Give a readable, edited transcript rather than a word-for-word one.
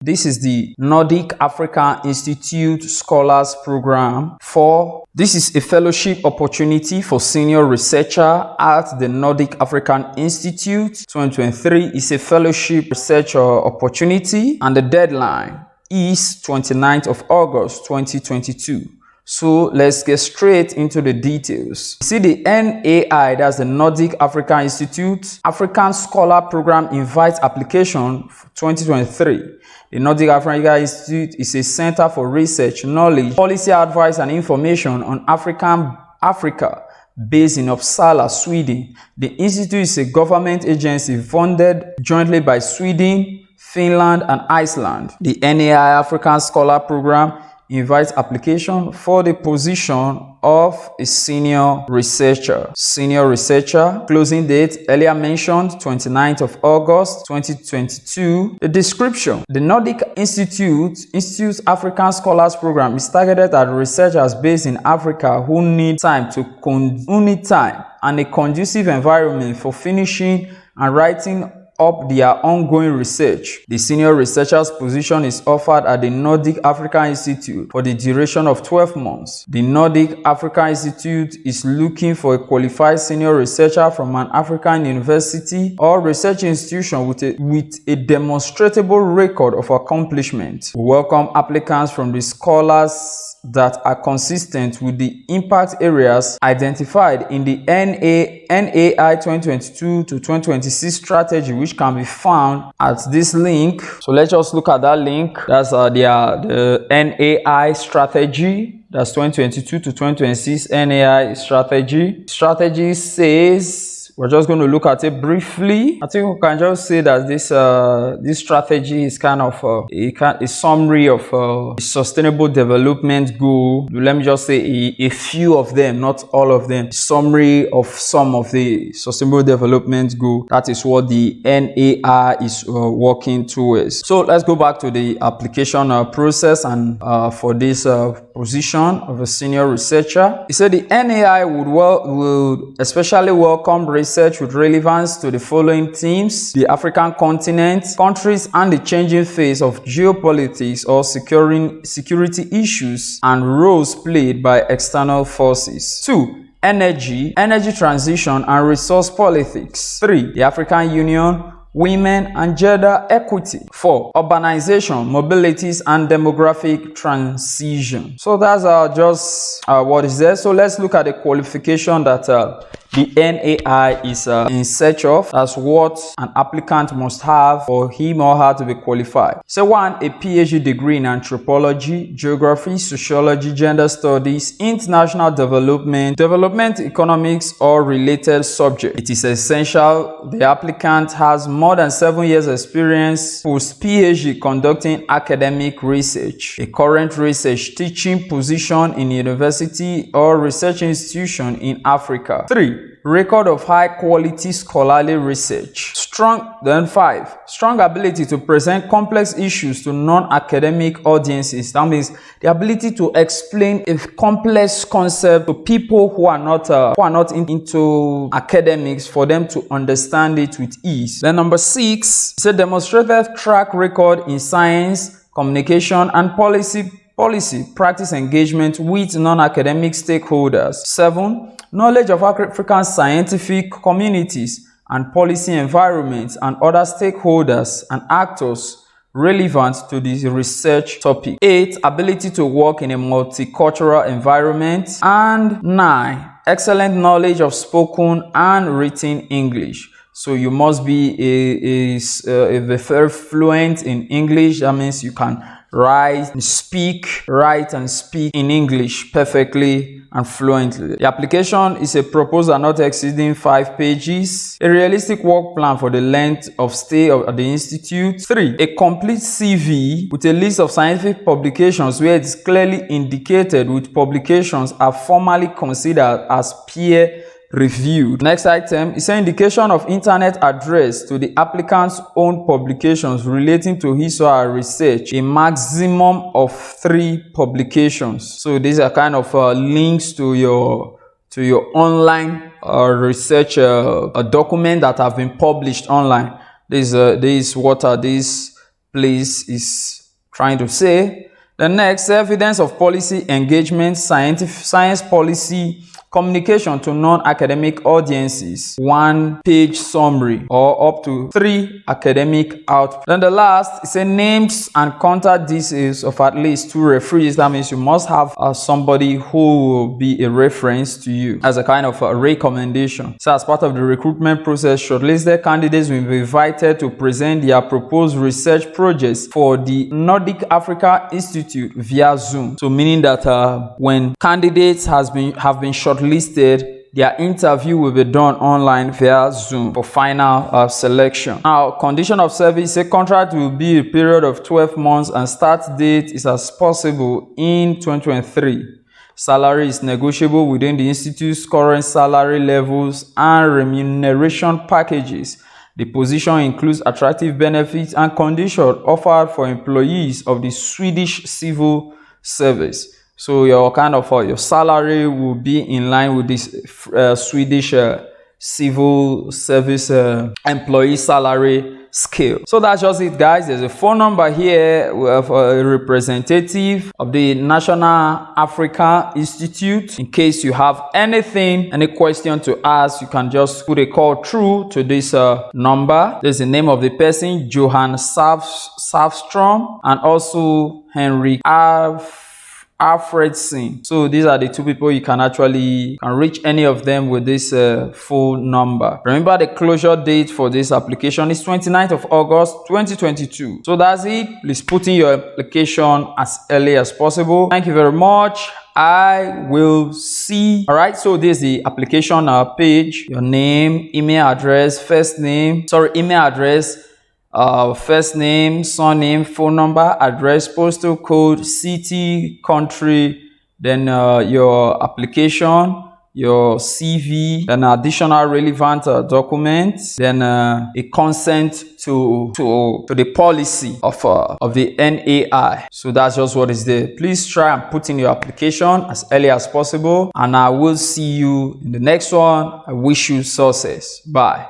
This is the Nordic African Institute Scholars Program. 4. This is a fellowship opportunity for senior researcher at the Nordic African Institute. 2023 is a fellowship research opportunity, and the deadline is 29th of August 2022. So let's get straight into the details. See, the NAI, that's the Nordic African Institute African Scholar Program, invites application for 2023. The Nordic African Institute is a center for research, knowledge, policy advice, and information on Africa, based in Uppsala, Sweden. The institute is a government agency funded jointly by Sweden, Finland, and Iceland. The NAI African Scholar Program invites application for the position of a senior researcher. Closing date earlier mentioned, 29th of August 2022. The description: the Nordic Institute's African Scholars Program is targeted at researchers based in Africa who need time and a conducive environment for finishing and writing up their ongoing research. The senior researcher's position is offered at the Nordic African Institute for the duration of 12 months. The Nordic African Institute is looking for a qualified senior researcher from an African university or research institution with a demonstrable record of accomplishment. We welcome applicants from the scholars that are consistent with the impact areas identified in the NAI 2022 to 2026 strategy, which can be found at this link. So let's just look at that link. That's the NAI strategy. That's 2022 to 2026 NAI strategy. Strategy says, we're just going to look at it briefly. I think we can just say that this strategy is kind of a summary of a sustainable development goal. Let me just say a few of them, not all of them. Summary of some of the sustainable development goal. That is what the NAI is working towards. So let's go back to the application process and for this position of a senior researcher. He said the NAI would especially welcome research with relevance to the following themes: the African continent, countries, and the changing face of geopolitics or security issues, and roles played by external forces. 2. Energy transition and resource politics. 3. The African Union, women and gender equity. 4. Urbanization, mobilities, and demographic transition. So that's just what is there. So let's look at the qualification that the NAI is in search of. That's what an applicant must have for him or her to be qualified. So 1. A PhD degree in anthropology, geography, sociology, gender studies, international development, economics, or related subject. It is essential the applicant has more than 7 years experience post-PhD conducting academic research, a current research teaching position in university or research institution in Africa. 3. Record of high quality scholarly research. 5. Strong ability to present complex issues to non-academic audiences. That means the ability to explain a complex concept to people who are not into academics, for them to understand it with ease. Then number 6, it's a demonstrated track record in science, communication, and policy practice engagement with non-academic stakeholders. 7. Knowledge of African scientific communities and policy environments and other stakeholders and actors relevant to the research topic. 8. Ability to work in a multicultural environment. And 9. Excellent knowledge of spoken and written English. So you must be very fluent in English. That means you can write and speak in English perfectly and fluently. The application is a proposal not exceeding 5 pages. A realistic work plan for the length of stay at the institute. 3. A complete CV with a list of scientific publications where it is clearly indicated which publications are formally considered as peer reviewed. Next item is an indication of internet address to the applicant's own publications relating to his or her research, a maximum of 3 publications. So these are kind of links to your online research document that have been published online. What are these place is trying to say. The next, evidence of policy engagement, science policy communication to non-academic audiences, 1-page summary or up to 3 academic outputs. Then the last is a names and contact details of at least 2 referees. That means you must have somebody who will be a reference to you as a kind of a recommendation. So as part of the recruitment process, shortlisted candidates will be invited to present their proposed research projects for the Nordic Africa Institute via Zoom. So meaning that when candidates have been shortlisted, their interview will be done online via Zoom for final selection. Now, condition of service, a contract will be a period of 12 months and start date is as possible in 2023. Salary is negotiable within the institute's current salary levels and remuneration packages. The position includes attractive benefits and conditions offered for employees of the Swedish civil service. So your your salary will be in line with this Swedish civil service employee salary scale. So that's just it, guys. There's a phone number here. We have a representative of the National Africa Institute. In case you have any question to ask, you can just put a call through to this number. There's the name of the person, Johan Safstrom, and also Henrik Alfredson. So these are the 2 people you can reach any of them with this phone number. Remember, the closure date for this application is 29th of August 2022. So that's it. Please put in your application as early as possible. Thank you very much. I will see. All right, so this is the application page. Your name, email address, first name, surname, phone number, address, postal code, city, country, then your application, your CV, then additional relevant documents, then a consent to the policy of the NAI. So that's just what is there. Please try and put in your application as early as possible, and I will see you in the next one. I wish you success. Bye.